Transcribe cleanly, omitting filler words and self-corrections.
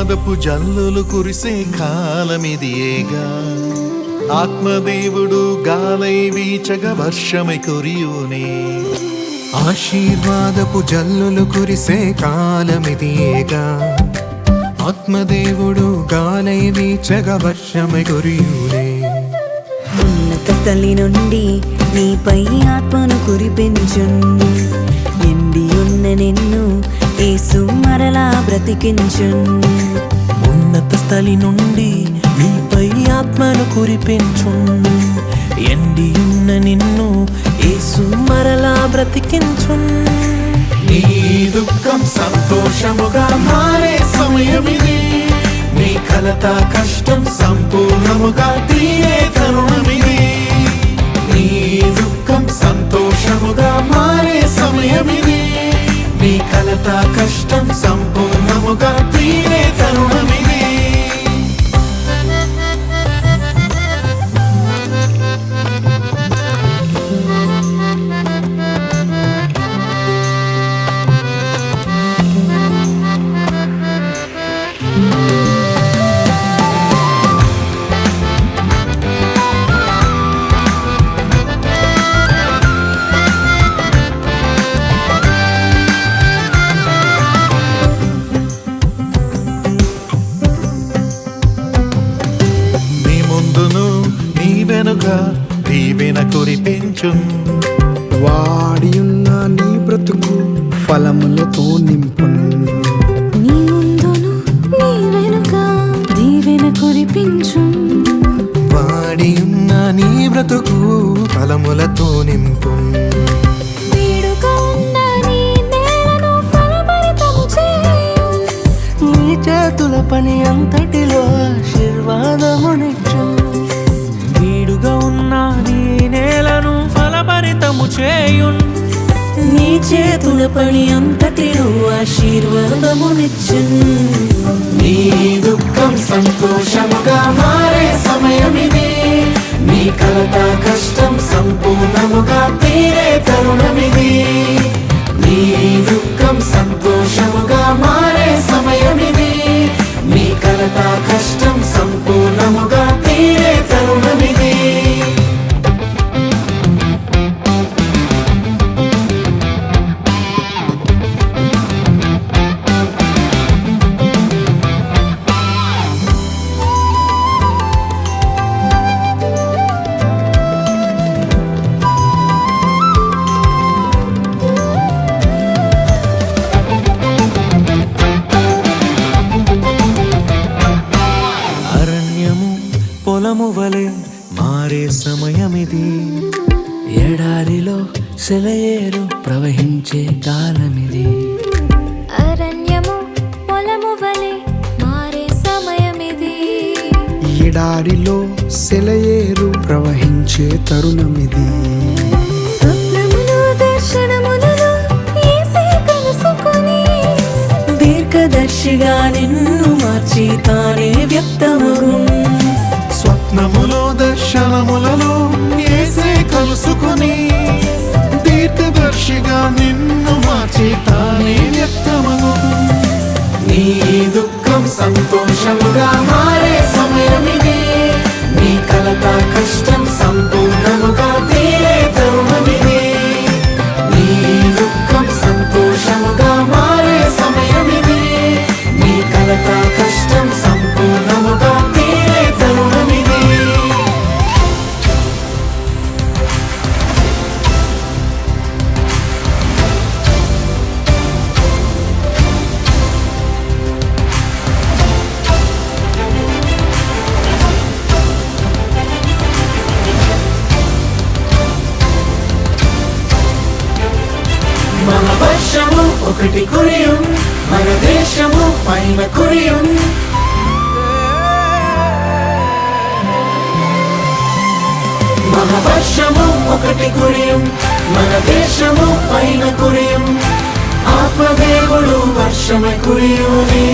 ఆశీర్వాదపు జల్లులు కురిసే కాలమిదియేగా ఆత్మదేవుడు గాలై వీచగ వర్షమై కురియునే ఆశీర్వాదపు జల్లులు కురిసే కాలమిదియేగా ఆత్మదేవుడు గాలై వీచగ వర్షమై కురియునే ఉన్నత స్థలి నుండి నీపై ఆత్మను కురిపించున్ ఎండి ఉన్న నిన్ను యేసు మరలా బ్రతికించున్ ఉన్నత స్థలి నుండి నీపై ఆత్మను కురిపించున్ ఎండి ఉన్న నిన్ను యేసు మరలా బ్రతికించున్ నీ దుఃఖం సంతోషముగా మారే సమయమిది నీ కలత కష్టం సంపూర్ణముగా తీరే తరుణమిది నీ దుఃఖం సంతోషముగా మారే సమయమిది నీ కలత కష్టం సంపూర్ణముగా తీరే తరుణమిది దీవెన కురిపించున్ వాడియున్న నీ బ్రతుకు ఫలములతో నింపున్ నీ ముందును నీ వెనుక దీవెన కురిపించున్ వాడియున్న నీ బ్రతుకు ఫలములతో నింపున్ వీడుగా ఉన్న నీ నేలను ఫలభరితము చేయున్ నీ చేతుల పని అంతటిలో ఆశీర్వాదమునిచ్చున్ వీడుగా ఉన్న నీ నేలను ఫలభరితము చేయున్ నీ చేతుల పని అంతటిలో ఆశీర్వాదమునిచ్చున్ నీ దుఃఖం సంతోషముగా మారే సమయమిది నీ కలత కష్టం సంపూర్ణముగా తీరే తరుణమిది నీ దుఃఖం సంతోషముగా మారే సమయమిది నీ కలత కష్టం సంపూర్ణముగా తీరే తరుణమిది పొలము వలె మారే సమయమిది ఎడారిలో సెలయేరు ప్రవహించే కాలమిది అరణ్యము పొలము వలె మారే సమయమిది ఎడారిలో సెలయేరు ప్రవహించే తరుణమిది స్వప్నములు దర్శనములలో యేసే కలుసుకొని దీర్ఘదర్శిగా నిన్ను మార్చి తానే వ్యక్తమగున్ స్వప్నములో దర్శనములలో యేసే కలుసుకొని దీర్ఘదర్శిగా నిన్ను మార్చి తానే వ్యక్తమగు నీ దుఃఖం సంతోషముగా మారే సమయమిది నీ కలత కష్టం సంపూర్ణముగా తీరే తరుణమిది నీ దుఃఖం సంతోషముగా మారే సమయమిది నీ కలత కష్టం సంపూర్ణముగా తీరే తరుణమిది మన వర్షము ఒకటి కురియున్ మన దేశము పైన కురియున్ మన వర్షము ఒకటి కురియున్ మన దేశము పైన కురియున్ ఆత్మదేవుడు వర్షమై కురియునే